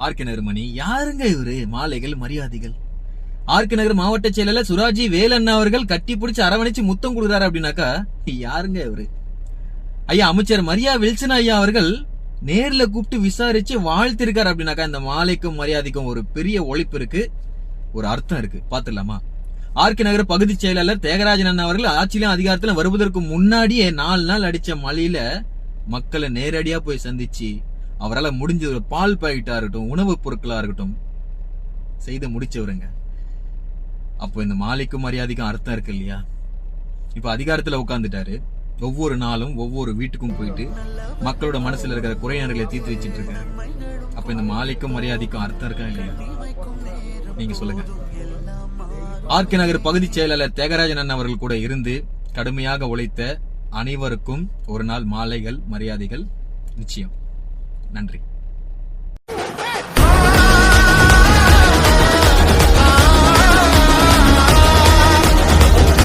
RK நகர் மணி. யாருங்க இவரு? மாலைகள் மரியாதைகள். ஆர்கே நகர் மாவட்ட செயலாளர் சுராஜி வேலண்ணா அவர்கள் கட்டி பிடிச்சு அரவணைச்சு முத்தம் கொடுக்குறாரு அப்படின்னாக்கா யாருங்க இவரு? ஐயா அமைச்சர் மரியா வில்சன் ஐயா அவர்கள் நேர்ல கூப்பிட்டு விசாரிச்சு வாழ்த்திருக்காரு அப்படின்னாக்கா இந்த மாலைக்கும் மரியாதைக்கும் ஒரு பெரிய ஒழிப்பு இருக்கு, ஒரு அர்த்தம் இருக்கு. பாத்துடலாமா? ஆர்கே நகர் பகுதி செயலாளர் தியாகராஜன் அண்ணா அவர்கள் ஆட்சியிலும் அதிகாரத்திலும் வருவதற்கு முன்னாடியே 4 நாள் அடிச்ச மழையில மக்களை நேரடியா போய் சந்திச்சு அவரால் முடிஞ்ச ஒரு பால் பாக்கெட்டா இருக்கட்டும், உணவுப் பொருட்களா இருக்கட்டும் செய்து முடிச்சவருங்க. அப்போ இந்த மாலைக்கும் மரியாதைக்கும் அர்த்தம் இருக்கு இல்லையா? இப்ப அதிகாரத்துல உட்கார்ந்துட்டாரு. ஒவ்வொரு நாளும் ஒவ்வொரு வீட்டுக்கும் போயிட்டு மக்களோட மனசுல இருக்கிற குறைநிறைகளை தீர்த்து வச்சிட்டு இருக்காரு. அப்ப இந்த மாலைக்கும் மரியாதைக்கும் அர்த்தம் இருக்கா இல்லையா? நீங்க சொல்லுங்க. ஆர்கே நகர் பகுதி செயலாளர் தியாகராஜன் அண்ணா அவர்கள் கூட இருந்து கடுமையாக உழைத்த அனைவருக்கும் ஒரு நாள் மாலைகள் மரியாதைகள் நிச்சயம். நன்றி.